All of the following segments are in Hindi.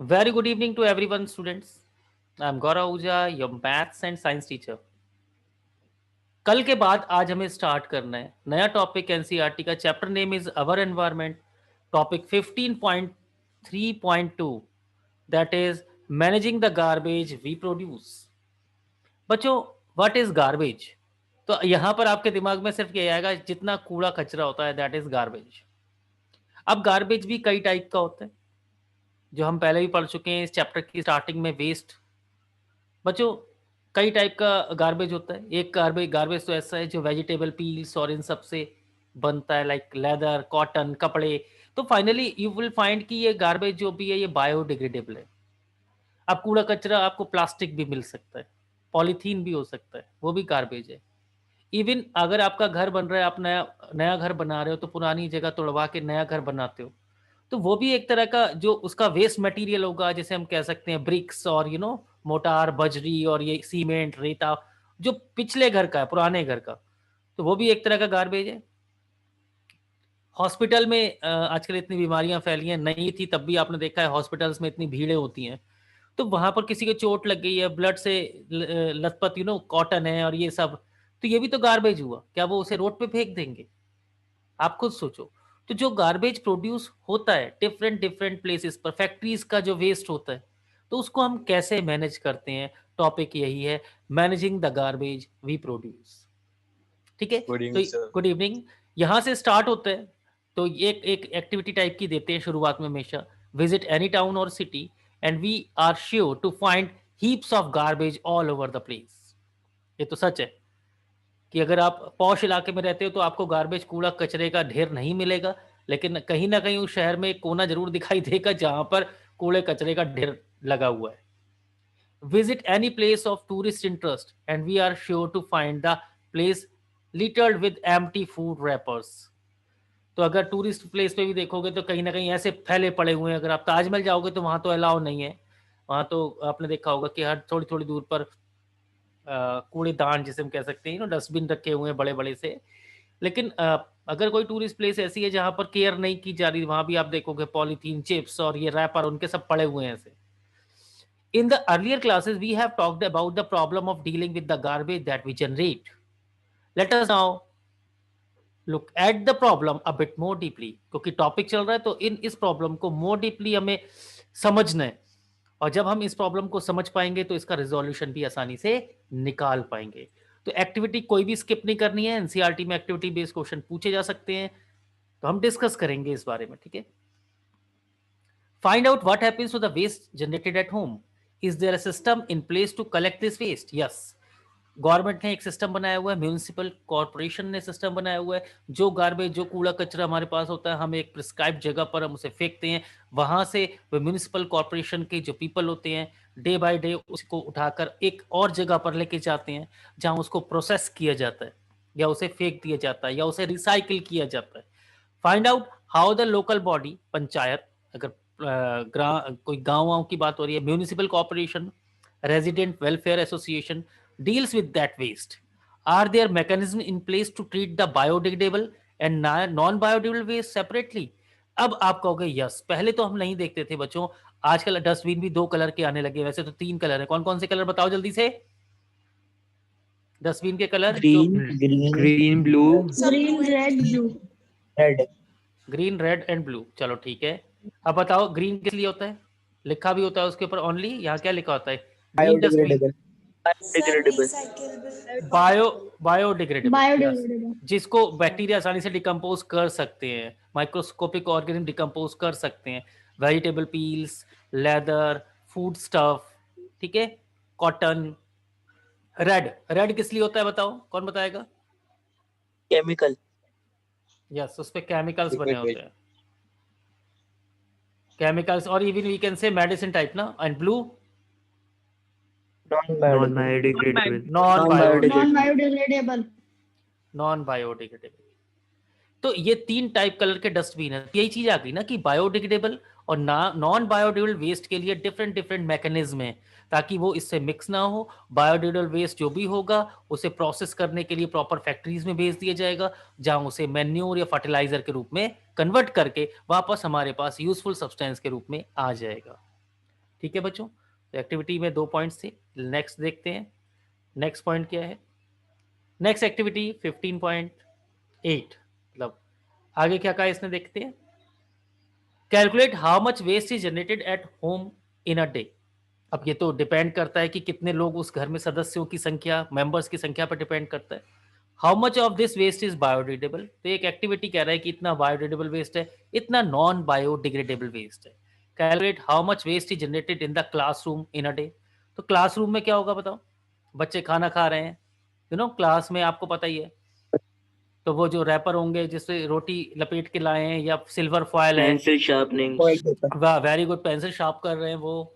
Very good evening to everyone, students. I'm Gaurav Ahuja, your maths and science teacher. कल के बाद आज हमें स्टार्ट करना है नया टॉपिक एनसीईआरटी का। Chapter name is our environment. Topic 15.3.2 that is managing the garbage we produce. बच्चों, व्हाट इज गार्बेज? तो यहाँ पर आपके दिमाग में सिर्फ ये आएगा जितना कूड़ा कचरा होता है दैट इज गार्बेज। अब गार्बेज भी कई टाइप का होता है जो हम पहले भी पढ़ चुके हैं इस चैप्टर की स्टार्टिंग में। वेस्ट, बच्चों, कई टाइप का गार्बेज होता है। एक गार्बेज गार्बेज तो ऐसा है जो वेजिटेबल पील्स और इन सब से बनता है, लाइक लेदर, कॉटन, कपड़े। तो फाइनली यू विल फाइंड कि ये गार्बेज जो भी है ये बायोडिग्रेडेबल है। अब कूड़ा कचरा आपको प्लास्टिक भी मिल सकता है, पॉलीथीन भी हो सकता है, वो भी गार्बेज है। इवन अगर आपका घर बन रहा है, आप नया नया घर बना रहे हो तो पुरानी जगह तोड़वा के नया घर बनाते हो, तो वो भी एक तरह का जो उसका वेस्ट मटेरियल होगा, जैसे हम कह सकते हैं ब्रिक्स और मोटार, बजरी और ये सीमेंट, रेता, जो पिछले घर का है, पुराने घर का, तो वो भी एक तरह का गार्बेज है। हॉस्पिटल में आजकल इतनी बीमारियां फैली हैं, नहीं थी तब भी आपने देखा है हॉस्पिटल्स में इतनी भीड़ें होती हैं। तो वहां पर किसी को चोट लग गई है, ब्लड से लथपथ, कॉटन है और ये सब, तो ये भी तो गार्बेज हुआ। क्या वो उसे रोड पे फेंक देंगे? आप खुद सोचो। तो जो गार्बेज प्रोड्यूस होता है डिफरेंट डिफरेंट प्लेसेस पर, फैक्ट्रीज का जो वेस्ट होता है, तो उसको हम कैसे मैनेज करते हैं? टॉपिक यही है, managing the garbage we produce. ठीक है, गुड तो इवनिंग सर। Good evening. यहाँ से स्टार्ट होता है। तो ये एक एक्टिविटी टाइप की देते हैं शुरुआत में हमेशा। विजिट एनी टाउन और city and we are sure to find heaps of garbage all over the place. ये तो सच है कि अगर आप पॉश इलाके में रहते हो तो आपको गार्बेज, कूड़ा कचरे का ढेर नहीं मिलेगा, लेकिन कहीं ना कहीं उस शहर में एक कोना जरूर दिखाई देगा जहां पर कूड़े कचरे का ढेर लगा हुआ है। Visit any place of tourist interest and we are sure to find the place littered with empty food wrappers. तो अगर टूरिस्ट प्लेस पे भी देखोगे तो कहीं ना कहीं ऐसे फैले पड़े हुए हैं। अगर आप ताजमहल जाओगे तो वहां तो अलाउ नहीं है, वहां तो आपने देखा होगा कि हर थोड़ी थोड़ी दूर पर कूड़ेदान, जिसे हम कह सकते हैं, डस्टबिन रखे हुए हैं बड़े बड़े से। लेकिन अगर कोई टूरिस्ट प्लेस ऐसी है जहां पर केयर नहीं की जा रही, वहां भी आप देखोगे पॉलीथीन, चिप्स और ये रैपर उनके सब पड़े हुए हैं ऐसे। In the earlier classes we have talked about the problem of dealing with the garbage that we generate. Let us now look at the problem a bit more deeply, क्योंकि टॉपिक चल रहा है तो इस प्रॉब्लम को मोर डीपली हमें समझना है। और जब हम इस प्रॉब्लम को समझ पाएंगे तो इसका रिजोल्यूशन भी आसानी से निकाल पाएंगे। तो एक्टिविटी कोई भी स्किप नहीं करनी है। एनसीईआरटी में एक्टिविटी बेस्ड क्वेश्चन पूछे जा सकते हैं, तो हम डिस्कस करेंगे इस बारे में। ठीक है, find out what happens to the waste generated at home. Is there a system in place to collect this waste? Yes, government ने एक सिस्टम बनाया हुआ है, म्यूनिसिपल कॉर्पोरेशन ने सिस्टम बनाया हुआ है। जो गार्बेज, जो कूड़ा कचरा हमारे पास होता है, हम एक प्रिस्क्राइब जगह पर हम उसे फेंकते हैं। वहां से वो म्यूनिसिपल कॉर्पोरेशन के जो पीपल होते हैं डे बाय डे उसको उठाकर एक और जगह पर लेके जाते हैं जहां उसको प्रोसेस किया जाता है, या उसे फेंक दिया जाता है, या उसे रिसाइकिल किया जाता है। Find out how the local body, panchayat, अगर कोई गाँव वाँव की बात हो रही है, municipal corporation, resident welfare association deals with that waste. Are there mechanisms in place to treat the biodegradable and non-biodegradable waste separately? अब आप कहोगे यस, पहले तो हम नहीं देखते थे बच्चों। आजकल डस्टबिन भी 2 कलर के आने लगे, वैसे तो 3 कलर है। कौन कौन से कलर बताओ जल्दी से, डस्टबिन के कलर जो। Green, green, green, blue, Green, red, blue. Red. Green, red and blue, चलो ठीक है। अब बताओ ग्रीन किस लिए होता है? लिखा भी होता है उसके ऊपर ओनली, यहाँ क्या लिखा होता है? Green dustbin, biodegradable. Sir, biodegradable. recyclable. Biodegradable, yes, Biodegradable. जिसको बैक्टीरिया आसानी से डिकम्पोज कर सकते हैं, माइक्रोस्कोपिक ऑर्गेनिज्म डिकम्पोज कर सकते हैं। Vegetable peels, leather, food stuff, ठीक है, कॉटन। रेड, रेड किस लिए होता है बताओ, कौन बताएगा? केमिकल। यस, उस पे केमिकल्स बने लिक्विड होते वेस्ट। हैं, केमिकल्स, और even we can say medicine type ना। And blue, non non biodegradable. Biodegradable. Non non biodegradable, Non-biodegradable. Non biodegradable. तो ये 3 टाइप कलर के डस्टबिन है। यही चीज आ गई ना कि बायोडिग्रेडेबल और नॉन बायोडिग्रेडेबल वेस्ट के लिए डिफरेंट डिफरेंट मैकेनिज्म है, ताकि वो इससे मिक्स ना हो। बायोडिग्रेडेबल वेस्ट जो भी होगा उसे प्रोसेस करने के लिए प्रॉपर फैक्ट्रीज में भेज दिया जाएगा, जहां उसे मैन्योर या फर्टिलाइजर के रूप में कन्वर्ट करके वापस हमारे पास यूजफुल सब्सटेंस के रूप में आ जाएगा। ठीक है बच्चों, तो एक्टिविटी में 2 पॉइंट्स थे। नेक्स्ट देखते हैं, नेक्स्ट पॉइंट क्या है। नेक्स्ट एक्टिविटी 15.8, मतलब आगे क्या कहा इसने, देखते हैं। Calculate how much waste is generated at home in a day. अब ये तो डिपेंड करता है कि कितने लोग उस घर में, सदस्यों की संख्या, मेंबर्स की संख्या पर डिपेंड करता है। How much of this waste is biodegradable, तो एक एक्टिविटी कह रहा है कि इतना बायोडिग्रेडेबल वेस्ट है, इतना नॉन बायोडिग्रेडेबल वेस्ट है। Calculate how much waste is generated in the classroom in a day. तो क्लासरूम में क्या होगा बताओ, बच्चे खाना खा रहे हैं, क्लास में आपको पता ही है, तो वो जो रैपर होंगे जिससे रोटी लपेट के लाए हैं, या सिल्वर फॉयल है, पेंसिल शार्पनिंग, Foil paper. वाह वेरी गुड, पेंसिल शार्प कर रहे हैं वो,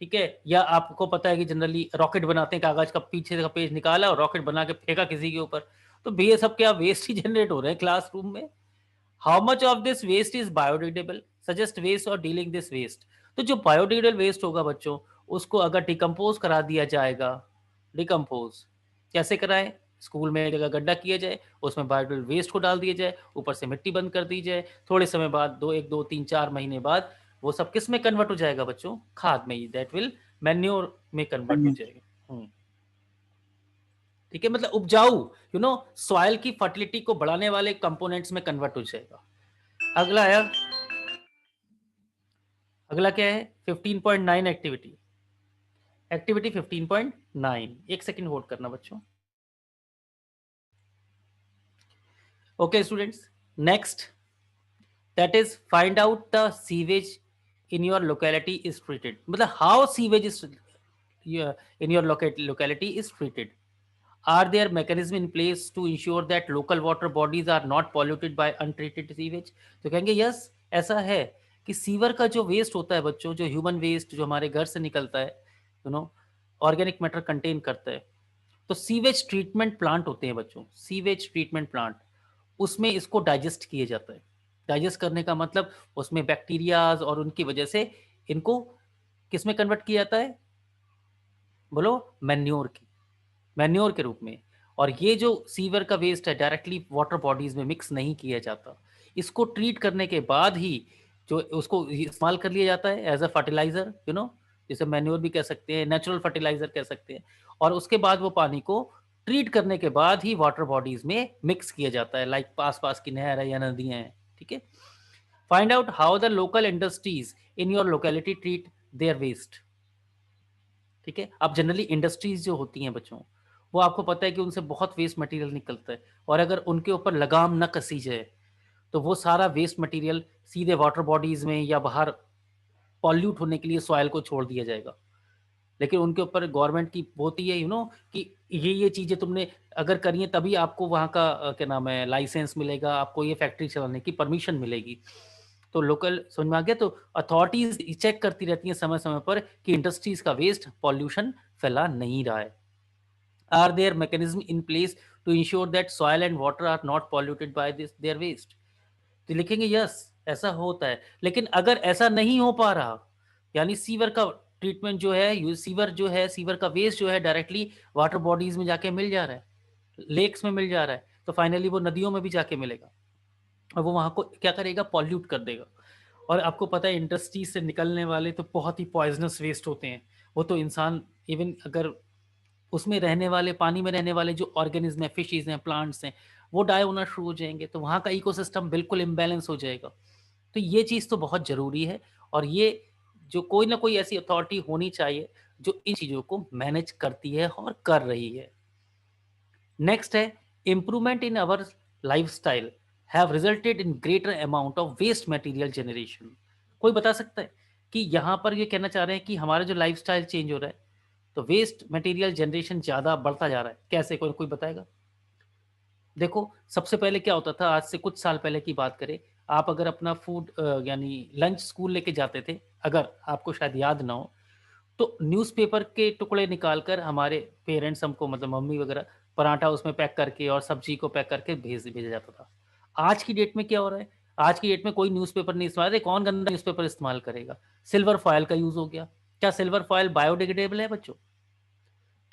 ठीक है। या आपको पता है कि जनरली रॉकेट बनाते हैं, कागज का पीछे का पेज निकाला और रॉकेट बना के फेंका किसी के ऊपर, तो ये सब क्या वेस्ट ही जनरेट हो रहे हैं क्लासरूम में। How much of this waste is biodegradable, suggest waste और डीलिंग दिस वेस्ट। तो जो बायोडिग्रेडेबल वेस्ट होगा बच्चों, उसको अगर डिकम्पोज करा दिया जाएगा, डिकम्पोज कैसे कराएं, स्कूल में एक जगह गड्ढा किया जाए, उसमें बायोडिग्रेडेबल वेस्ट को डाल दिया जाए, ऊपर से मिट्टी बंद कर दी जाए, थोड़े समय बाद, 1, 2, 3, 4 महीने बाद वो सब किस में कन्वर्ट हो जाएगा बच्चों, खाद में, दैट विल मैन्योर में कन्वर्ट हो जाएगा। ठीक है, मतलब उपजाऊ, सॉइल की फर्टिलिटी को बढ़ाने वाले कंपोनेंट्स में कन्वर्ट हो जाएगा। अगला है, अगला क्या है 15.9 एक्टिविटी, एक्टिविटी 15.9, एक सेकंड होल्ड करना बच्चों। Okay students, next, that is find out the sewage in your locality is treated, मतलब how sewage is in your locality is treated. Are there mechanism in place to ensure that local water bodies are not polluted by untreated sewage? तो कहेंगे यस, ऐसा है कि सीवर का जो वेस्ट होता है बच्चों, जो ह्यूमन वेस्ट जो हमारे घर से निकलता है, ऑर्गेनिक मैटर कंटेन करता है, तो सीवेज ट्रीटमेंट प्लांट होते हैं बच्चों, सीवेज ट्रीटमेंट प्लांट, उसमें इसको डाइजेस्ट किया जाता है। डाइजेस्ट करने का मतलब उसमें बैक्टीरियाज और उनकी वजह से इनको किस में कन्वर्ट किया जाता है, बोलो, मैन्योर के रूप में। और ये जो सीवर का वेस्ट है डायरेक्टली वाटर बॉडीज में मिक्स नहीं किया जाता, इसको ट्रीट करने के बाद ही जो उसको इस्तेमाल कर लिया जाता है एज अ फर्टिलाइजर, जिसे मैन्योर भी कह सकते हैं, नेचुरल फर्टिलाइजर कह सकते हैं। और उसके बाद वो पानी को ट्रीट करने के बाद ही वाटर बॉडीज में मिक्स किया जाता है, लाइक पास की नहर है या नदियां हैं। ठीक है, find out how the local industries in your locality treat their waste. ठीक है, अब जनरली इंडस्ट्रीज जो होती हैं बच्चों, वो आपको पता है कि उनसे बहुत वेस्ट मटेरियल निकलता है, और अगर उनके ऊपर लगाम न कसी जाए तो वो सारा वेस्ट मटेरियल सीधे वाटर बॉडीज में या बाहर पॉल्यूट होने के लिए सॉइल को छोड़ दिया जाएगा। लेकिन उनके ऊपर गवर्नमेंट की होती है कि ये चीज़ें तुमने अगर करी हैं तभी आपको वहाँ का क्या नाम है लाइसेंस मिलेगा, आपको ये फैक्ट्री चलाने की परमिशन मिलेगी। तो लोकल समझ में आ गया, तो अथॉरिटीज चेक करती रहती हैं समय समय पर कि इंडस्ट्रीज का वेस्ट पॉल्यूशन फैला नहीं रहा है। Are there mechanism in place to ensure that soil and water are not polluted by this their waste. तो लिखेंगे यस, ऐसा होता है। लेकिन अगर ऐसा नहीं हो पा रहा, यानी सीवर का ट्रीटमेंट जो है, सीवर का वेस्ट जो है डायरेक्टली वाटर बॉडीज में जाके मिल जा रहा है, लेक्स में मिल जा रहा है, तो फाइनली वो नदियों में भी जाके मिलेगा और वो वहाँ को क्या करेगा, पॉल्यूट कर देगा। और आपको पता है इंडस्ट्रीज से निकलने वाले तो बहुत ही पॉइजनस वेस्ट होते हैं, वो तो इंसान, इवन अगर उसमें रहने वाले, पानी में रहने वाले जो ऑर्गेनिज्म है, फिशेज हैं, प्लांट्स हैं, वो डाई होना शुरू हो जाएंगे, तो वहाँ का इकोसिस्टम बिल्कुल इम्बैलेंस हो जाएगा। तो ये चीज़ तो बहुत ज़रूरी है, और ये जो कोई ना कोई ऐसी अथॉरिटी होनी चाहिए जो इन चीज़ों को मैनेज करती है और कर रही है। नेक्स्ट है, improvement in our lifestyle have resulted in greater amount of waste material generation. कोई बता सकता है कि यहाँ पर ये कहना चाह रहे हैं कि हमारा जो लाइफस्टाइल चेंज हो रहा है तो वेस्ट मटेरियल जनरेशन ज़्यादा बढ़ता जा रहा है, कैसे, कोई बताएगा? देखो, सबसे पहले क्या होता था, आज से कुछ साल पहले की बात करें, आप अगर अपना फूड यानी लंच स्कूल लेके जाते थे, अगर आपको शायद याद ना हो, तो न्यूज़पेपर के टुकड़े निकाल कर हमारे पेरेंट्स हमको, मतलब मम्मी वगैरह, पराठा उसमें पैक करके और सब्जी को पैक करके भेजा जाता था। आज की डेट में क्या हो रहा है, आज की डेट में कोई न्यूज़पेपर नहीं इस्तेमाल, कौन गंदा न्यूज़पेपर इस्तेमाल करेगा, सिल्वर फॉयल का यूज़ हो गया। क्या सिल्वर फॉयल बायोडिग्रेडेबल है बच्चों?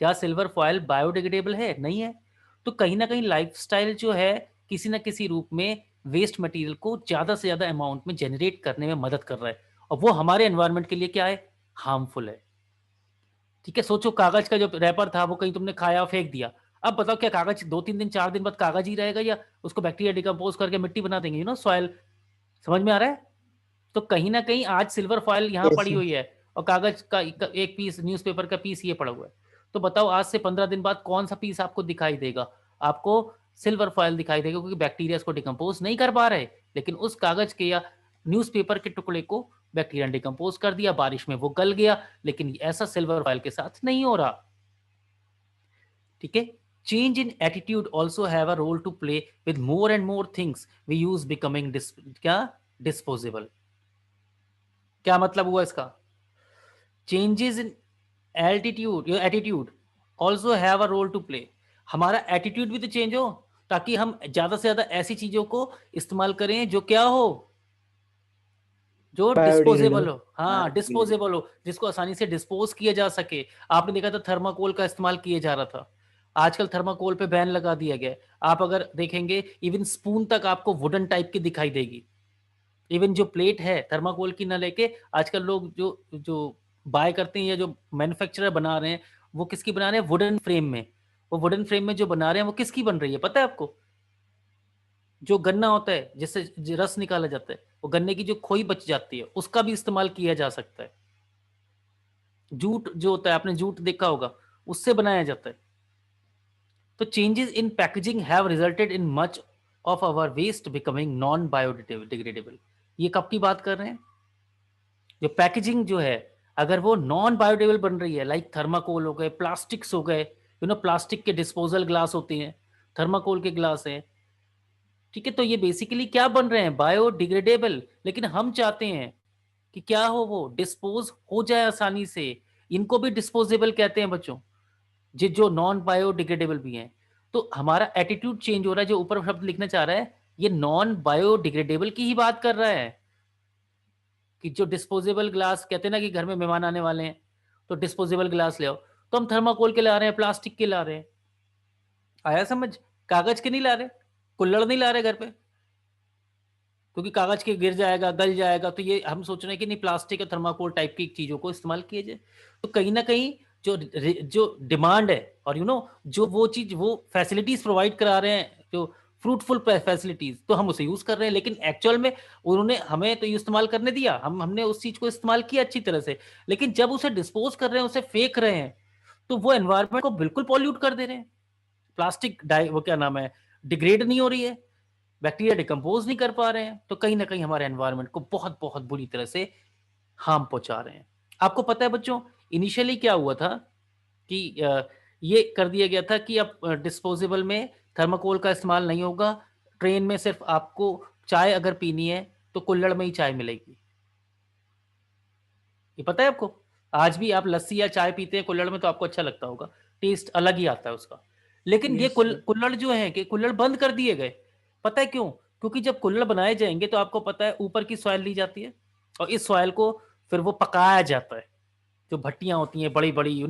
क्या सिल्वर फॉयल बायोडिग्रेडेबल है? नहीं है। तो कहीं ना कहीं लाइफस्टाइल जो है किसी ना किसी रूप में वेस्ट मटेरियल को ज़्यादा से ज़्यादा अमाउंट में जनरेट करने में मदद कर रहा है, और वो हमारे एनवायरनमेंट के लिए क्या है, हार्मफुल है। ठीक है, सोचो कागज का जो रैपर था वो कहीं तुमने खाया फेंक दिया, अब बताओ क्या कागज 2-3 दिन 4 दिन बाद कागज ही रहेगा या उसको बैक्टीरिया डिकम्पोज करके मिट्टी बना देंगे, सॉइल। समझ में आ रहा है? तो कहीं ना कहीं आज सिल्वर फॉइल यहाँ Yes, पड़ी हुई है और कागज का एक पीस, न्यूज़पेपर का पीस ये पड़ा हुआ है। तो बताओ आज से 15 दिन बाद कौन सा पीस आपको दिखाई देगा? आपको सिल्वर फॉइल दिखाई देगा, क्योंकि बैक्टीरिया इसको डिकम्पोज नहीं कर पा रहे, लेकिन उस कागज के या न्यूज़पेपर के टुकड़े को बैक्टीरिया ने डिकम्पोज कर दिया, बारिश में वो गल गया, लेकिन ऐसा सिल्वर फॉइल के साथ नहीं हो रहा। ठीक है, change in attitude also have a role to play with more and more things we use becoming disposable. क्या मतलब हुआ इसका? Changes in attitude also have a role to play. हमारा एटीट्यूड भी तो चेंज हो, ताकि हम ज्यादा से ज्यादा ऐसी चीजों को इस्तेमाल करें जो क्या हो, जो डिस्पोजेबल biodegradable. हो। हाँ, डिस्पोजेबल हो, जिसको आसानी से डिस्पोज किया जा सके। आपने देखा था थर्माकोल का इस्तेमाल किया जा रहा था, आजकल थर्माकोल पे बैन लगा दिया गया। आप अगर देखेंगे इवन स्पून तक आपको वुडन टाइप की दिखाई देगी। इवन जो प्लेट है थर्माकोल की ना लेके आजकल लोग जो जो बाय करते हैं या जो मैन्युफैक्चरर बना रहे हैं, वो किसकी बना रहे हैं? वुडन फ्रेम में। वो वुडन फ्रेम में जो बना रहे हैं वो किसकी बन रही है पता है आपको? जो गन्ना होता है जिससे रस निकाला जाता है, वो गन्ने की जो खोई बच जाती है उसका भी इस्तेमाल किया जा सकता है। जूट जो होता है, आपने जूट देखा होगा, उससे बनाया जाता है। तो changes in packaging have resulted in much of our waste becoming non biodegradable. ये कब की बात कर रहे हैं? जो पैकेजिंग जो है, अगर वो नॉन बायोडिग्रेडेबल बन रही है, लाइक थर्माकोल हो गए, प्लास्टिक्स हो गए, प्लास्टिक के डिस्पोजल ग्लास होते हैं, थर्माकोल के ग्लास हैं। ठीक है, तो ये बेसिकली क्या बन रहे हैं? बायोडिग्रेडेबल। लेकिन हम चाहते हैं कि क्या हो, वो डिस्पोज हो जाए आसानी से। इनको भी डिस्पोजेबल कहते हैं बच्चों, जो नॉन बायोडिग्रेडेबल भी हैं। तो हमारा एटीट्यूड चेंज हो रहा है। जो ऊपर शब्द लिखना चाह रहा है, ये नॉन बायोडिग्रेडेबल की ही बात कर रहा है, कि जो डिस्पोजेबल ग्लास कहते हैं ना कि घर में मेहमान आने वाले हैं तो डिस्पोजेबल ग्लास ले आओ, तो हम थर्माकोल के ला रहे हैं, प्लास्टिक के ला रहे हैं। आया समझ? कागज के नहीं ला रहे, कुल्हड़ नहीं ला रहे घर पे, क्योंकि कागज के गिर जाएगा, गल जाएगा। तो ये हम सोच रहे हैं कि नहीं, प्लास्टिक या थर्माकोल टाइप की चीजों को इस्तेमाल किया जाए। तो कहीं ना कहीं जो जो डिमांड है और जो वो चीज, वो फैसिलिटीज प्रोवाइड करा रहे हैं, जो फ्रूटफुल फैसिलिटीज, तो हम उसे यूज कर रहे हैं। लेकिन एक्चुअल में उन्होंने हमें तो इस्तेमाल करने दिया, हमने उस चीज को इस्तेमाल किया अच्छी तरह से, लेकिन जब उसे डिस्पोज कर रहे हैं, उसे फेंक रहे हैं, तो वो एनवायरमेंट को बिल्कुल पॉल्यूट कर दे रहे हैं। प्लास्टिक वो क्या नाम है, डिग्रेड नहीं हो रही है, बैक्टीरिया डिकम्पोज नहीं कर पा रहे हैं, तो कहीं ना कहीं हमारे एनवायरनमेंट को बहुत बहुत बुरी तरह से हार्म पहुंचा रहे हैं। आपको पता है बच्चों, इनिशियली क्या हुआ था कि ये कर दिया गया था कि अब डिस्पोजेबल में थर्माकोल का इस्तेमाल नहीं होगा। ट्रेन में सिर्फ आपको चाय अगर पीनी है तो कुल्हड़ में ही चाय मिलेगी। ये पता है आपको? आज भी आप लस्सी या चाय पीते हैं कुल्हड़ में तो आपको अच्छा लगता होगा, टेस्ट अलग ही आता है उसका। लेकिन ये Yes, sir. कुल्हड़ जो है कि कुल्हड़ बंद कर दिए गए। पता है क्यों? क्योंकि जब कुल्हड़ बनाए जाएंगे तो आपको पता है ऊपर की सॉइल ली जाती है और इस सॉइल को फिर वो पकाया जाता है। जो भट्टियां होती हैं बड़ी बड़ी,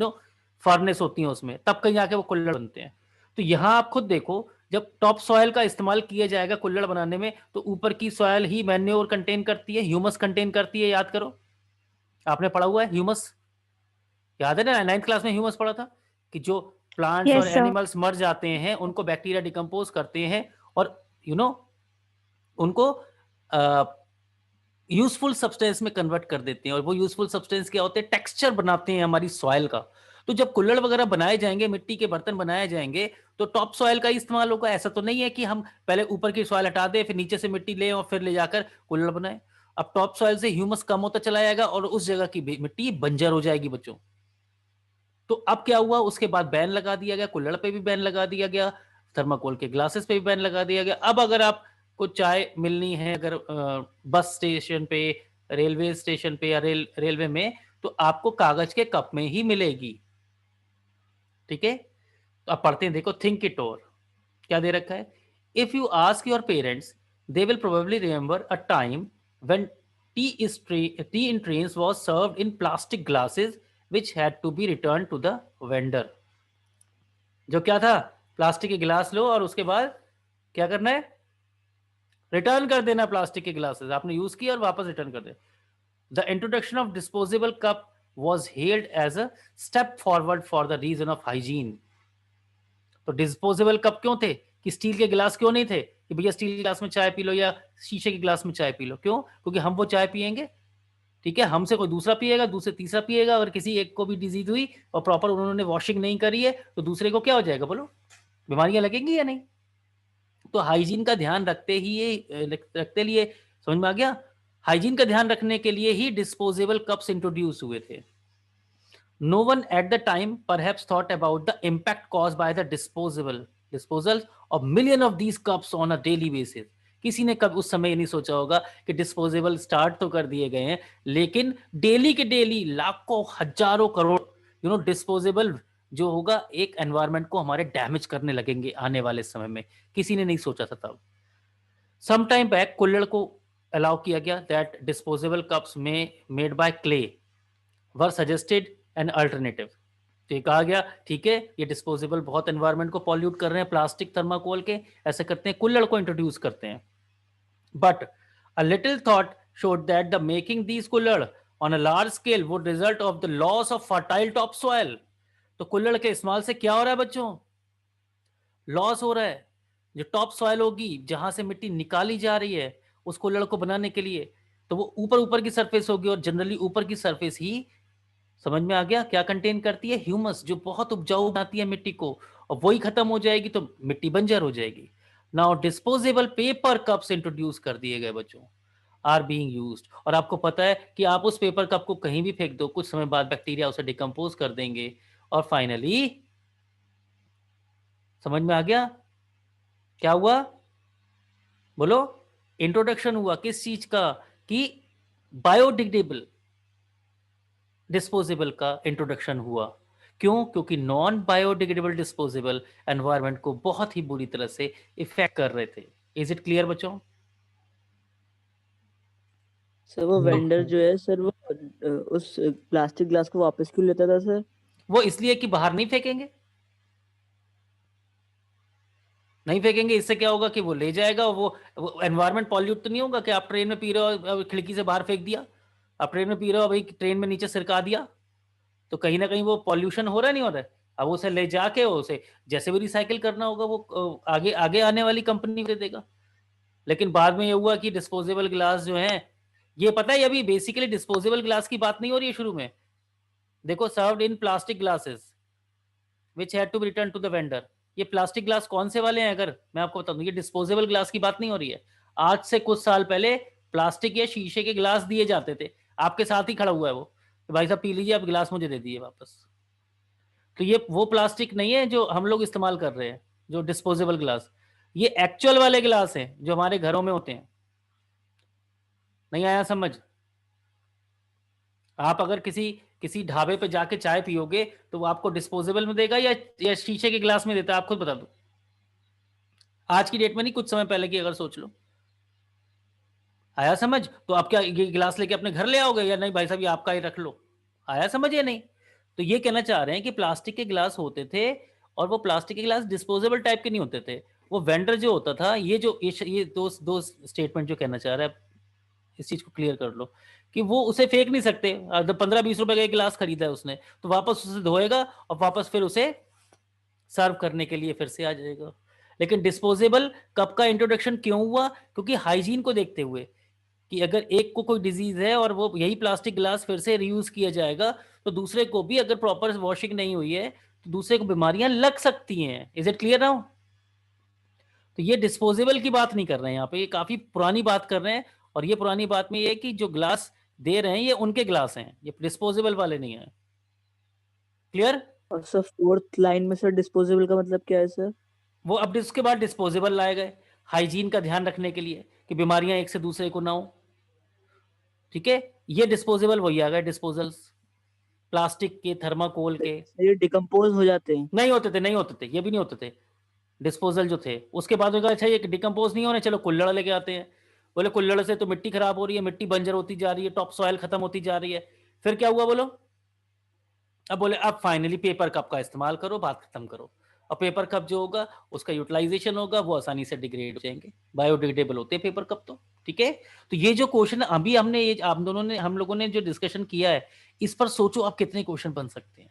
फर्नेस होती हैं उसमें, तब कहीं जाके वो कुल्हड़ बनते हैं। तो यहाँ आप खुद देखो, जब टॉप सॉइल का इस्तेमाल किया जाएगा कुल्हड़ बनाने में, तो ऊपर की सॉइल ही मैन्योर कंटेन करती है, ह्यूमस कंटेन करती है। याद करो, आपने पढ़ा हुआ है ह्यूमस, याद है ना? 9th क्लास में ह्यूमस पढ़ा था कि जो प्लांट्स और Yes, sir. एनिमल्स मर जाते हैं उनको बैक्टीरिया डिकम्पोज करते हैं और उनको यूजफुल सब्सटेंस में कन्वर्ट कर देते हैं। और वो यूजफुल सब्सटेंस क्या होते हैं? टेक्सचर बनाते हैं हमारी सॉइल का। तो जब कुल्हड़ वगैरह बनाए जाएंगे, मिट्टी के बर्तन बनाए जाएंगे, तो टॉप सॉइल का ही इस्तेमाल होगा। ऐसा तो नहीं है कि हम पहले ऊपर की सॉइल हटा दें फिर नीचे से मिट्टी लें और फिर ले जाकर कुल्हड़ बनाए। अब टॉप सॉइल से ह्यूमस कम होता चला जाएगा और उस जगह की मिट्टी बंजर हो जाएगी बच्चों। तो अब क्या हुआ, उसके बाद बैन लगा दिया गया, कुल्हड़ पे भी बैन लगा दिया गया, थर्माकोल के ग्लासेस पे भी बैन लगा दिया गया। अब अगर आपको चाय मिलनी है, अगर बस स्टेशन पे, रेलवे स्टेशन पे या रेलवे में, तो आपको कागज के कप में ही मिलेगी। ठीक है, तो आप पढ़ते हैं, देखो, थिंक इट ओवर क्या दे रखा है। If you ask your parents, they will probably remember a time when T in trains was served in plastic glasses which had to be returned to the vendor। जो क्या था, प्लास्टिक के गिलास लो और उसके बाद क्या करना है? रिटर्न कर देना। प्लास्टिक के ग्लासेस आपने यूज किया और वापस रिटर्न कर दे। The introduction of disposable cup was hailed as a step forward for the reason of hygiene. तो डिस्पोजेबल कप क्यों थे, कि स्टील के गिलास क्यों नहीं थे कि भैया स्टील के गिलास में चाय पी लो या शीशे के गिलास में चाय पी लो? क्यों? क्योंकि हम वो चाय पियेंगे, ठीक है, हमसे कोई दूसरा पिएगा, दूसरे तीसरा पिएगा, अगर किसी एक को भी डिजीज हुई और प्रॉपर उन्होंने वॉशिंग नहीं करी है तो दूसरे को क्या हो जाएगा, बोलो, बीमारियां लगेंगी या नहीं? तो हाइजीन का ध्यान रखते लिए, समझ में आ गया, हाइजीन का ध्यान रखने के लिए ही डिस्पोजेबल कप्स इंट्रोड्यूस हुए थे. No one at the time perhaps thought about the impact caused by the disposal of million of these cups on a daily basis. किसी ने कब उस समय ये नहीं सोचा होगा कि डिस्पोजेबल स्टार्ट तो कर दिए गए हैं, लेकिन डेली के डेली लाखों हजारों करोड़ डिस्पोजेबल जो होगा एक एनवायरनमेंट को हमारे डैमेज करने लगेंगे आने वाले समय में. किसी ने नहीं सोचा था तब. सम टाइम बैक कुल्हड़ को अलाउ किया गया दैट डिस्पोजेबल कप्स में made by clay were suggested an alternative. तो ये कहा गया ठीक है, ये डिस्पोजेबल बहुत एनवायरनमेंट को पॉल्यूट कर रहे हैं, प्लास्टिक थर्माकोल के, ऐसे करते हैं, कुल्हड़ को इंट्रोड्यूस करते हैं. But a little thought showed that the making these कुल्हड़ on a large scale would result of the loss of fertile top soil. तो कुल्हड़ के इस्तेमाल से क्या हो रहा है बच्चों? लॉस हो रहा है. जो टॉप सॉइल होगी जहां से मिट्टी निकाली जा रही है उस कुल्हड़ को बनाने के लिए, तो वो ऊपर ऊपर की सरफेस होगी, और जनरली ऊपर की सरफेस ही, समझ में आ गया, क्या कंटेन करती है? ह्यूमस, जो बहुत उपजाऊ बनाती है मिट्टी को, और वही खत्म हो जाएगी तो मिट्टी बंजर हो जाएगी. Now disposable paper cups introduce कर दिए गए बच्चों, आर बीइंग यूज्ड. और आपको पता है कि आप उस पेपर कप को कहीं भी फेंक दो, कुछ समय बाद बैक्टीरिया उसे डिकम्पोज कर देंगे, और फाइनली, समझ में आ गया क्या हुआ? बोलो. इंट्रोडक्शन हुआ किस चीज का? कि बायोडिग्रेडेबल डिस्पोजेबल का इंट्रोडक्शन हुआ. क्यों? क्योंकि नॉन बायोडिग्रेडेबल डिस्पोजेबल एनवायरनमेंट को बहुत ही बुरी तरह से इफेक्ट कर रहे थे. इज इट क्लियर बच्चों? सर वो No. वेंडर जो है सर, वो उस प्लास्टिक ग्लास को वापस क्यों लेता था सर? वो इसलिए कि बाहर नहीं फेंकेंगे. नहीं फेंकेंगे, इससे क्या होगा कि वो ले जाएगा, वो एनवायरनमेंट पॉल्यूट तो नहीं होगा कि आप ट्रेन में पी रहे हो, खिड़की से बाहर फेंक दिया. आप ट्रेन में पी रहे हो, भाई ट्रेन में नीचे सिरका दिया, तो कहीं ना कहीं वो पॉल्यूशन हो रहा नहीं हो रहा है. अब उसे ले जाके उसे जैसे भी रिसाइकिल करना होगा वो आगे आगे आने वाली कंपनी दे देगा. लेकिन बाद में ये हुआ कि डिस्पोजेबल ग्लास जो है, ये पता है अभी बेसिकली डिस्पोजेबल ग्लास की बात नहीं हो रही है शुरू में. देखो, served in plastic glasses which had to be return to the vendor. ये प्लास्टिक ग्लास कौन से वाले हैं? अगर मैं आपको बता दूं, ये डिस्पोजेबल ग्लास की बात नहीं हो रही है. आज से कुछ साल पहले प्लास्टिक या शीशे के ग्लास दिए जाते थे, आपके साथ ही खड़ा हुआ है वो, तो भाई साहब पी लीजिए, आप गिलास मुझे दे दीजिए वापस. तो ये वो प्लास्टिक नहीं है जो हम लोग इस्तेमाल कर रहे हैं, जो डिस्पोजेबल ग्लास. ये एक्चुअल वाले ग्लास हैं जो हमारे घरों में होते हैं. नहीं आया समझ? आप अगर किसी ढाबे पे जाके चाय पियोगे तो वो आपको डिस्पोजेबल में देगा या शीशे के ग्लास में देता है? आप खुद बता दो. आज की डेट में नहीं, कुछ समय पहले की अगर सोच लो. आया समझ? तो आप क्या ये गिलास लेके अपने घर ले आओगे, या नहीं भाई साहब ये आपका ही रख लो? आया समझ या नहीं? तो ये कहना चाह रहे हैं कि प्लास्टिक के गिलास होते थे, और वो प्लास्टिक के गिलास डिस्पोजेबल टाइप के नहीं होते थे. वो वेंडर जो होता था, ये दो स्टेटमेंट जो कहना चाह रहा है, इस चीज को क्लियर कर लो कि वो उसे फेंक नहीं सकते. अगर 15-20 रुपए का एक गिलास खरीदा है उसने, तो वापस उसे धोएगा और वापस फिर उसे सर्व करने के लिए फिर से आ जाएगा. लेकिन डिस्पोजेबल कप का इंट्रोडक्शन क्यों हुआ? क्योंकि हाइजीन को देखते हुए, कि अगर एक को कोई डिजीज है और वो यही प्लास्टिक ग्लास फिर से रीयूज किया जाएगा, तो दूसरे को भी, अगर प्रॉपर वॉशिंग नहीं हुई है, तो दूसरे को बीमारियां लग सकती हैं. Is it clear now? तो ये डिस्पोजेबल की बात नहीं कर रहे हैं यहाँ पे, ये काफी पुरानी बात कर रहे हैं. और ये पुरानी बात में ये है कि जो ग्लास दे रहे हैं ये उनके ग्लास हैं, ये डिस्पोजेबल वाले नहीं है. क्लियर? और सर फोर्थ लाइन में सर डिस्पोजेबल का मतलब क्या है सर? वो अब उसके बाद डिस्पोजेबल लाए गए हाइजीन का ध्यान रखने के लिए, कि बीमारियां एक से दूसरे को ना हो. ठीक है, ये डिस्पोजेबल वही आ गए, डिस्पोजल्स प्लास्टिक के, थर्माकोल के. ये डिकम्पोज हो जाते हैं? नहीं होते थे, नहीं होते थे, ये भी नहीं होते थे. डिस्पोजल जो थे, उसके बाद उनका अच्छा ये डिकम्पोज नहीं हो रहे, चलो कुल्हड़ लेके आते हैं. बोले कुल्हड़ से तो मिट्टी खराब हो रही है, मिट्टी बंजर होती जा रही है, टॉप सॉइल खत्म होती जा रही है. फिर क्या हुआ बोलो? अब बोले अब फाइनली पेपर कप का इस्तेमाल करो, बात खत्म करो. और पेपर कप जो होगा उसका यूटिलाइजेशन होगा, वो आसानी से डिग्रेड हो जाएंगे, बायोडिग्रेडेबल होते हैं पेपर कप. तो ठीक है। तो ये जो क्वेश्चन अभी हमने ये हम लोगों ने जो डिस्कशन किया है, इस पर सोचो आप कितने क्वेश्चन बन सकते हैं।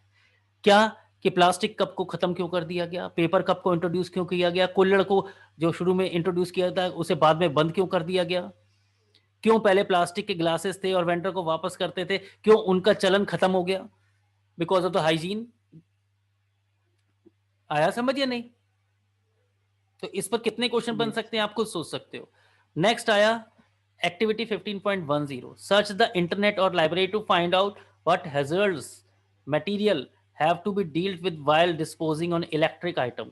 क्या कि प्लास्टिक कप को खत्म क्यों कर दिया गया, पेपर कप को इंट्रोड्यूस क्यों किया गया, कुल्हड़ को जो शुरू में इंट्रोड्यूस किया था उसे बाद में बंद क्यों कर दिया गया, क्यों पहले प्लास्टिक के ग्लासेस थे और वेंडर को वापस करते थे, क्यों उनका चलन खत्म हो गया, बिकॉज ऑफ द हाइजीन। आया समझ या नहीं? तो इस पर कितने क्वेश्चन बन सकते हैं आप खुद सोच सकते हो। नेक्स्ट आया एक्टिविटी 15.10, सर्च द इंटरनेट और library to find out what hazards material have to be dealt with while disposing on electric item.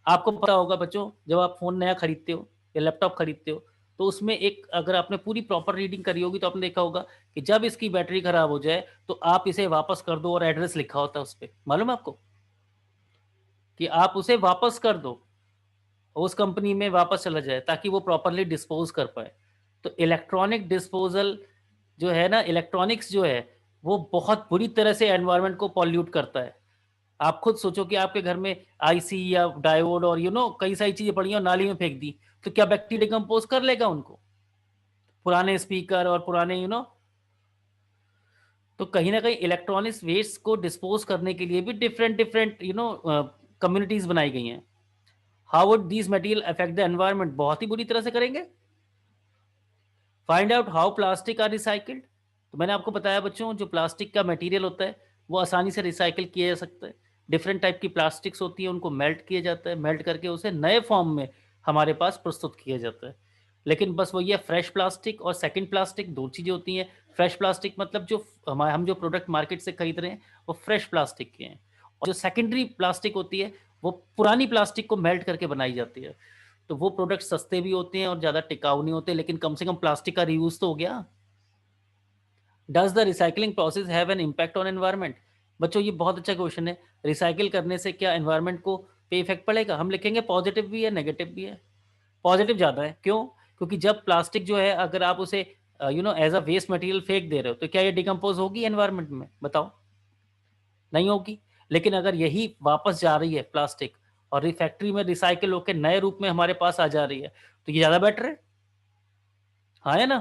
आपको पता होगा बच्चों, जब आप फोन नया खरीदते हो या लैपटॉप खरीदते हो, तो उसमें एक, अगर आपने पूरी प्रॉपर रीडिंग करी होगी तो आपने देखा होगा कि जब इसकी बैटरी खराब हो जाए तो आप इसे वापस कर दो, और एड्रेस लिखा होता है उस पर, मालूम है आपको, कि आप उसे वापस कर दो, उस कंपनी में वापस चला जाए ताकि वो प्रॉपरली डिस्पोज कर पाए। तो इलेक्ट्रॉनिक डिस्पोजल जो है ना, इलेक्ट्रॉनिक्स जो है वो बहुत बुरी तरह से एनवायरनमेंट को पॉल्यूट करता है। आप खुद सोचो कि आपके घर में आईसी या डायोड और कई सारी चीजें पड़ी और नाली में फेंक दी, तो क्या बैक्टीरिया डिकम्पोज कर लेगा उनको? पुराने स्पीकर और पुराने तो कहीं ना कहीं इलेक्ट्रॉनिक्स वेस्ट को डिस्पोज करने के लिए भी डिफरेंट डिफरेंट कम्युनिटीज बनाई गई हैं। How would these material affect the environment? बहुत ही बुरी तरह से करेंगे। Find out how plastic are recycled. तो मैंने आपको बताया बच्चों, जो प्लास्टिक का मटेरियल होता है वो आसानी से रिसाइकिल किया जा सकता है। डिफरेंट टाइप की प्लास्टिक्स होती है, उनको मेल्ट किया जाता है, मेल्ट करके उसे नए फॉर्म में हमारे पास प्रस्तुत किया जाता है। लेकिन बस वो ये फ्रेश प्लास्टिक और सेकंड प्लास्टिक दो चीज़ें होती हैं। फ्रेश प्लास्टिक मतलब जो हम जो प्रोडक्ट मार्केट से खरीद रहे हैं वो फ्रेश प्लास्टिक के हैं, और जो सेकेंडरी प्लास्टिक होती है वो पुरानी प्लास्टिक को मेल्ट करके बनाई जाती है। तो वो प्रोडक्ट सस्ते भी होते हैं और ज़्यादा टिकाऊ नहीं होते, लेकिन कम से कम प्लास्टिक का रीयूज तो हो गया। Does the recycling process have an impact on environment? बच्चों ये बहुत अच्छा क्वेश्चन है। रिसाइकिल करने से क्या एनवायरनमेंट को पे इफेक्ट पड़ेगा? हम लिखेंगे पॉजिटिव भी है, नेगेटिव भी है। पॉजिटिव ज़्यादा है, क्यों? क्योंकि जब प्लास्टिक जो है अगर आप उसे एज अ वेस्ट मटेरियल फेंक दे रहे हो तो क्या ये डिकम्पोज होगी एनवायरनमेंट में? बताओ, नहीं होगी। लेकिन अगर यही वापस जा रही है प्लास्टिक और रिफैक्ट्री में रिसाइकिल होकर नए रूप में हमारे पास आ जा रही है, तो ये ज़्यादा बेटर है। हाँ है ना?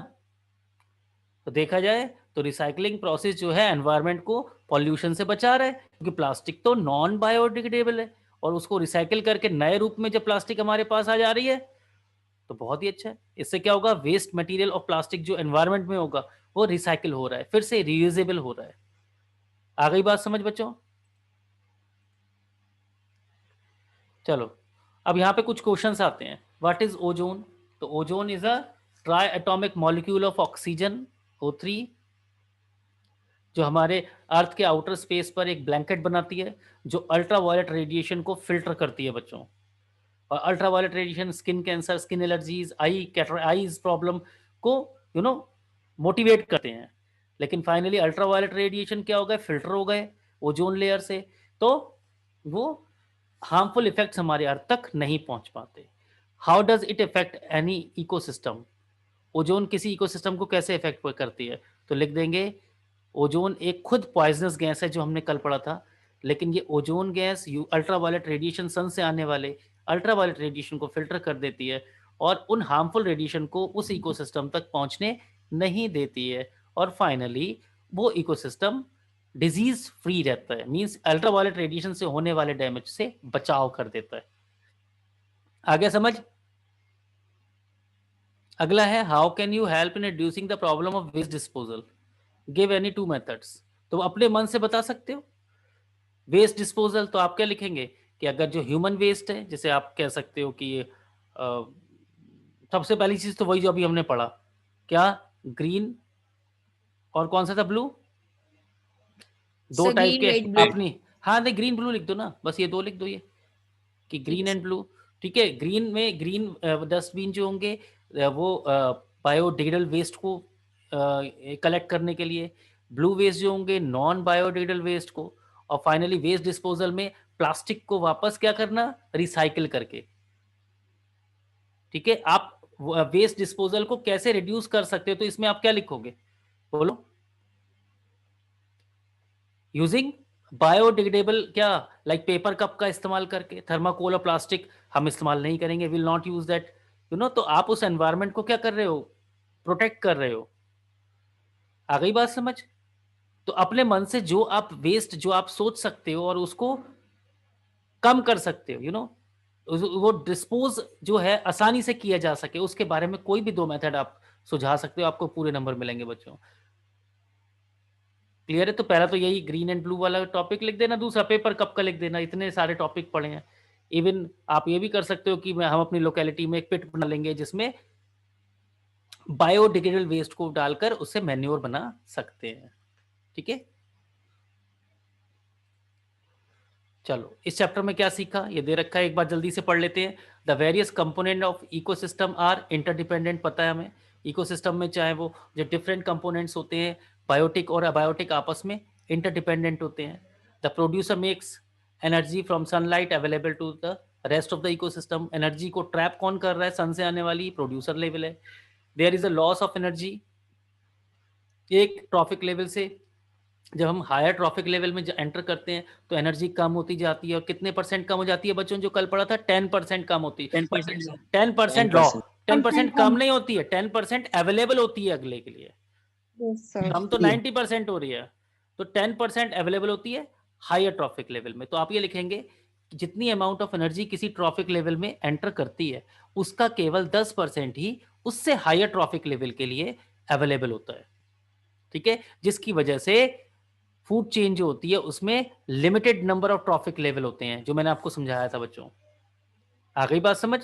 तो देखा जाए तो रिसाइकलिंग प्रोसेस जो है एनवायरनमेंट को पॉल्यूशन से बचा रहा है, क्योंकि प्लास्टिक तो नॉन बायोडिग्रेडेबल है, और उसको रिसाइकिल करके नए रूप में जब प्लास्टिक हमारे पास आ जा रही है तो बहुत ही अच्छा है। इससे क्या होगा, वेस्ट मटेरियल और प्लास्टिक जो एनवायरनमेंट में होगा वो रिसाइकिल हो रहा है, फिर से रीयूजेबल हो रहा है। आ गई बात समझ बच्चों? चलो अब यहाँ पे कुछ क्वेश्चंस आते हैं। What is ozone? तो ozone is a triatomic molecule of oxygen O3, जो हमारे अर्थ के आउटर स्पेस पर एक ब्लैंकेट बनाती है जो अल्ट्रा वायलेट रेडिएशन को फिल्टर करती है बच्चों। और ultra violet radiation skin cancer, skin allergies, eyes problem को मोटिवेट करते हैं। लेकिन फाइनली अल्ट्रा वायलेट रेडिएशन क्या हो गए, फिल्टर हो गए ओजोन लेयर से, तो वो हार्मफुल इफेक्ट्स हमारे अर्थ तक नहीं पहुंच पाते। How does it effect any ecosystem? Ozone किसी इकोसिस्टम को कैसे इफेक्ट करती है? तो लिख देंगे ओजोन एक खुद पॉइजनस गैस है, जो हमने कल पढ़ा था। लेकिन ये ozone gas ultra violet radiation, sun से आने वाले अल्ट्रा वायलेट रेडिएशन को फिल्टर कर देती है और उन हार्मफुल रेडिएशन को उस इकोसिस्टम तक पहुंचने नहीं देती है, और फाइनली वो इकोसिस्टम डिजीज फ्री रहता है। मींस अल्ट्रा वायलेट रेडिएशन से होने वाले डैमेज से बचाव कर देता है। आगे समझ? अगला है how can you help in reducing the problem of waste disposal? Give any two methods. तो अपने मन से बता सकते हो। वेस्ट डिस्पोजल तो आप क्या लिखेंगे कि अगर जो ह्यूमन वेस्ट है, जैसे आप कह सकते हो कि सबसे पहली चीज तो वही जो अभी हमने पढ़ा, क्या, ग्रीन और कौन सा था, ब्लू, दो टाइप के अपनी। हाँ नहीं, ग्रीन ब्लू लिख दो ना, बस ये दो लिख दो, ये कि ग्रीन एंड ब्लू। ठीक है, ग्रीन में ग्रीन डस्टबिन जो होंगे वो बायोडिग्रेडेबल वेस्ट को कलेक्ट करने के लिए, ब्लू वेस्ट जो होंगे नॉन बायोडिग्रेडेबल वेस्ट को, और फाइनली वेस्ट डिस्पोजल में प्लास्टिक को वापस क्या करना, रिसाइकिल करके। ठीक है, आप वेस्ट डिस्पोजल को कैसे रिड्यूस कर सकते हो? तो इसमें आप क्या लिखोगे, बोलो। यूजिंग बायोडिग्रेडेबल, क्या, लाइक पेपर कप का इस्तेमाल करके। थर्माकोल और प्लास्टिक हम इस्तेमाल नहीं करेंगे, विल नॉट यूज दैट, तो आप उस एनवायरनमेंट को क्या कर रहे हो, प्रोटेक्ट कर रहे हो। आ गई बात समझ? तो अपने मन से जो आप वेस्ट जो आप सोच सकते हो और उसको कम कर सकते हो, वो डिस्पोज जो है आसानी से किया जा सके, उसके बारे में कोई भी 2 मेथड आप सुझा सकते हो, आपको पूरे नंबर मिलेंगे बच्चों। क्लियर है? तो पहला तो यही ग्रीन एंड ब्लू वाला टॉपिक लिख देना, दूसरा पेपर कब का लिख देना, इतने सारे टॉपिक पढ़े हैं। इवन आप ये भी कर सकते हो कि हम अपनी लोकेलिटी में एक पिट बना लेंगे जिसमें बायोडिग्रेडेबल वेस्ट को डालकर उससे मैन्योर बना सकते हैं। ठीक है, चलो इस चैप्टर में क्या सीखा ये दे रखा है, एक बार जल्दी से पढ़ लेते हैं। The various component of ecosystem are interdependent, पता है हमें इकोसिस्टम में चाहे वो जो डिफरेंट कंपोनेंट्स होते हैं बायोटिक और अबायोटिक आपस में इंटरडिपेंडेंट होते हैं। The producer makes energy from sunlight available to the rest of the ecosystem. Energy को ट्रैप कौन कर रहा है? सन से आने वाली, प्रोड्यूसर लेवल है। There is a loss of energy, एक ट्रॉफिक लेवल से जब हम हायर ट्रॉफिक लेवल में एंटर करते हैं तो एनर्जी कम होती जाती है, और कितने परसेंट कम हो जाती है बच्चों? जो कल पढ़ा था 10% कम होती है। 10%। 10% लॉ, 10% कम कम। नहीं होती है, 10% अवेलेबल होती है अगले के लिए। Yes, sir. कम तो 90% हो रही है, तो 10% अवेलेबल होती है हायर ट्रॉफिक लेवल में। तो आप ये लिखेंगे कि जितनी अमाउंट ऑफ एनर्जी किसी ट्रॉफिक लेवल में एंटर करती है उसका केवल 10% ही उससे हायर ट्रॉफिक लेवल के लिए अवेलेबल होता है। ठीक है, जिसकी वजह से फूड चेन जो होती है उसमें limited number of trophic level होते हैं, जो मैंने आपको समझाया था बच्चों। आ गई बात समझ?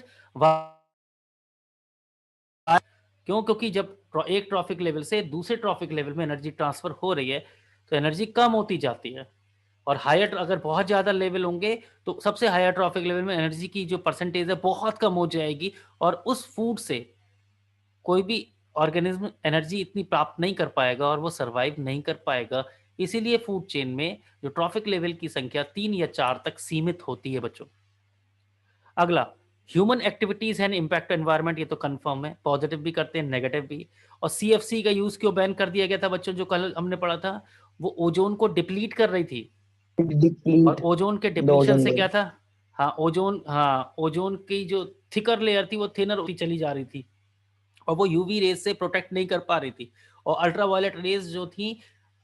क्यों? क्योंकि जब एक ट्रॉफिक लेवल से दूसरे ट्रॉफिक लेवल में एनर्जी ट्रांसफर हो रही है तो एनर्जी कम होती जाती है, और हायर अगर बहुत ज़्यादा लेवल होंगे तो सबसे हायर ट्रॉफिक लेवल में एनर्जी की जो परसेंटेज है बहुत कम हो जाएगी, और उस फूड से कोई भी ऑर्गेनिज्म एनर्जी इतनी प्राप्त नहीं कर पाएगा और वो सरवाइव नहीं कर पाएगा। इसीलिए फूड चेन में जो ट्रॉफिक लेवल की संख्या 3 या 4 तक सीमित होती है बच्चों। अगला, human activities and impact environment, ये तो कंफर्म है, पॉजिटिव भी करते हैं नेगेटिव भी। और सीएफसी का यूज क्यों बैन कर दिया गया था बच्चों? जो कल हमने पढ़ा था, वो ओजोन को डिप्लीट कर रही थी, और ओजोन के डिप्लीशन से क्या था? हाँ ओजोन की जो थिकर लेयर थी वो थिनर होती चली जा रही थी, और वो यूवी रेज से प्रोटेक्ट नहीं कर पा रही थी, और अल्ट्रावायलेट रेज जो थी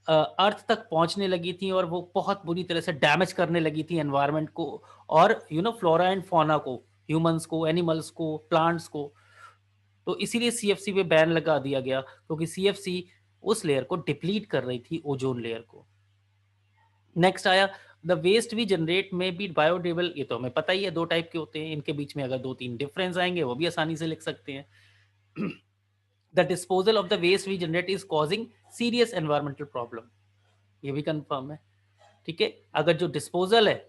अर्थ तक पहुंचने लगी थी, और वो बहुत बुरी तरह से डैमेज करने लगी थी एनवायरनमेंट को, और फ्लोरा एंड फौना को, ह्यूमंस को, एनिमल्स को, प्लांट्स को। तो इसीलिए सीएफसी पे बैन लगा दिया गया, क्योंकि सीएफसी उस लेयर को डिप्लीट कर रही थी, ओजोन लेयर को। नेक्स्ट आया, द वेस्ट वी जनरेट में बी बायोडिग्रेडेबल, ये तो हमें पता ही है 2 टाइप के होते हैं, इनके बीच में अगर 2-3 डिफरेंस आएंगे वो भी आसानी से लिख सकते हैं। The disposal of the waste we generate is causing serious environmental problem, ये भी कंफर्म है। ठीक है, अगर जो डिस्पोजल है